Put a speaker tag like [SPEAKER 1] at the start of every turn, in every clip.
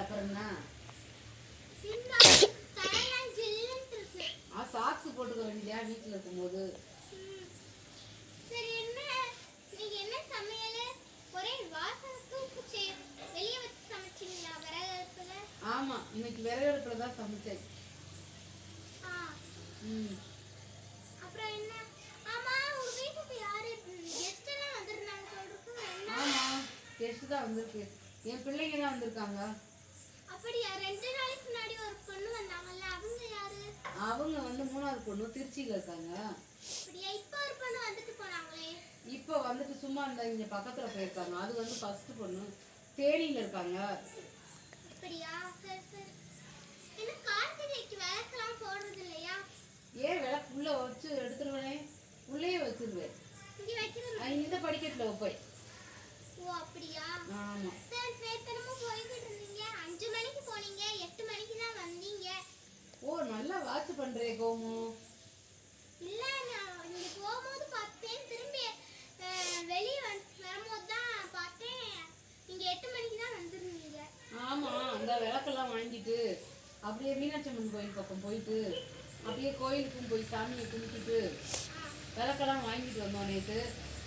[SPEAKER 1] அப்புறம் என்ன சாக்ஸ் போட்டுக்க வேண்டியதா வீட்டுல இருக்கும்போது.
[SPEAKER 2] சரி, என்ன நீங்க என்ன சமையல்? ஒரே வாசனைக்கு வெளிய வச்சு சமைச்சீங்களா விறகு அடுப்புல?
[SPEAKER 1] ஆமா, இன்னைக்கு விறகு அடுப்புல தான் சமைச்சேன்.
[SPEAKER 2] அப்புறம் என்ன? ஆமா, உங்க வீட்டுக்கு யாரு கெஸ்ட் எல்லாம் வந்திருந்தாங்க சொல்றதுக்கு என்ன?
[SPEAKER 1] ஆமா, கெஸ்ட் தான் வந்திருக்கு. என் பிள்ளைங்க தான் வந்திருக்காங்க.
[SPEAKER 2] அப்படியா? 2 நாளைக்கு முன்னாடி ஒரு பொண்ணு வந்தாங்கல்ல, அவங்க யாரு?
[SPEAKER 1] அவங்க வந்து 3வது பொண்ணு திருச்சியில இருக்காங்க.
[SPEAKER 2] அப்படியா? இப்போ ஒரு பொண்ணு வந்துட்டு போனாங்களே.
[SPEAKER 1] இப்போ வந்துட்டு சும்மா இந்த இங்க பக்கத்துல போயிருக்காங்க. அது வந்து ஃபர்ஸ்ட் பொண்ணு தேனியில இருக்காங்க.
[SPEAKER 2] அப்படியா? சரி சரி. என்ன கார்த்திகைக்கு விளக்கெல்லாம் போடுறது இல்லையா?
[SPEAKER 1] ஏன் விளக்கு உள்ள வச்சு எடுத்துருவேனே, உள்ளே வச்சிருவேன்.
[SPEAKER 2] இங்க வைக்கிறது?
[SPEAKER 1] இந்த படிக்கட்டுல வைப்பேன்.
[SPEAKER 2] ஓ அப்படியா?
[SPEAKER 1] ஆமா.
[SPEAKER 2] சரி, நேத்தனமா போயிட்டு இருந்தீங்க. 5 மணிக்கு போனீங்க, 8 மணிக்கு தான் வந்தீங்க.
[SPEAKER 1] ஓ, நல்லா வாட்ச் பண்றே கோமு.
[SPEAKER 2] இல்ல, நான் இங்க போகும்போது பார்த்தேன், திரும்பி வெளியே வரும்போது தான் பார்த்தேன் நீங்க 8 மணிக்கு தான் வந்திருந்தீங்க.
[SPEAKER 1] ஆமா, அந்த விளக்கெல்லாம் வாங்கிட்டு அப்படியே மீனாட்சி அம்மன் கோயில் பக்கம் போயிட்டு அப்படியே கோயிலுக்கும் போய் சாமியை கும்பிட்டுட்டு விளக்கெல்லாம் வாங்கிட்டு வந்தோம் நேற்று.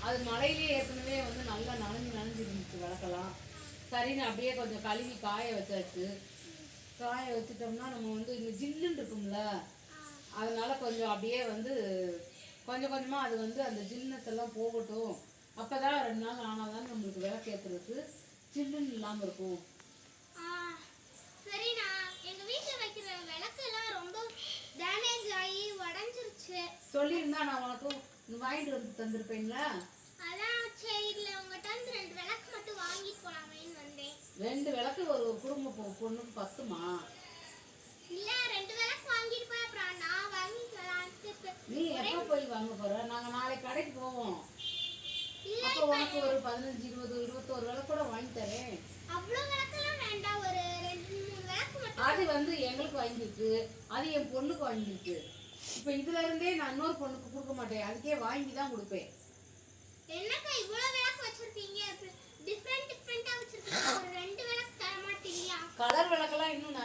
[SPEAKER 1] அது மழையிலே ஏற்கனவே வந்து நல்லா நனைஞ்சு இருந்துச்சு விளக்கெல்லாம். சரின்னு அப்படியே கொஞ்சம் கழுவி காய வச்சாச்சு. காய வச்சுட்டோம்னா நம்ம வந்து இந்த ஜில்லுன்னு இருக்கும்ல, அதனால கொஞ்சம் அப்படியே வந்து கொஞ்சம் கொஞ்சமாக அது வந்து அந்த ஜில்னஸ் எல்லாம் போகட்டும். அப்போ தான் 2 நாள் ஆனாதான் நம்மளுக்கு விளக்கு ஏற்றுறதுக்கு ஜில்லுன்னு இல்லாமல் இருக்கும்.
[SPEAKER 2] சரி, நான் எங்க வீட்டில் வைக்கிற விளக்கெல்லாம் ரொம்ப டேமேஜ் ஆகி உடஞ்சிருச்சு.
[SPEAKER 1] சொல்லியிருந்தா நான் உனக்கும் வாங்கிட்டு வந்து தந்திருப்பேன்ல.
[SPEAKER 2] அதான் சரி, இல்லை உங்கள்கிட்ட வந்து 2 விளக்கு மட்டும் வாங்கிட்டு போலாமேன்னு வந்தேன்.
[SPEAKER 1] 2 விளக்கு ஒரு குடும்ப பொண்ணுக்கு பத்துமா?
[SPEAKER 2] இல்ல, 2 விளக்கு வாங்கிட்டு போய் அப்புறம் நான் வாங்கிக்கலான்ட்டு.
[SPEAKER 1] நீ எப்போ போய் வாங்க போற? நாங்க நாளைக்கு கடைக்கு போவோம். அப்போ உனக்கு ஒரு 15, 20, 21 விளக்கு கூட வாங்கி தரேன்.
[SPEAKER 2] அவ்வளோ விளக்கெல்லாம் வேண்டாம், ஒரு 2-3 விளக்கு மட்டும்.
[SPEAKER 1] அது வந்து எங்களுக்கு வாங்கிருக்கு, அது என் பொண்ணுக்கு வாங்கிருக்கு. இப்போ இதுல இருந்தே நான் இன்னொரு பொண்ணுக்கு கொடுக்க மாட்டேன், அதுக்கே வாங்கி தான் கொடுப்பேன்.
[SPEAKER 2] என்னக்கா இவ்வளோ விளக்கு வச்சிருக்கீங்க? டிஃப்ரெண்டா வச்சிருக்கீங்க, ஒரு 2 விளக்கு தர மாட்டீங்களா?
[SPEAKER 1] கலர் விளக்கெல்லாம் இன்னும்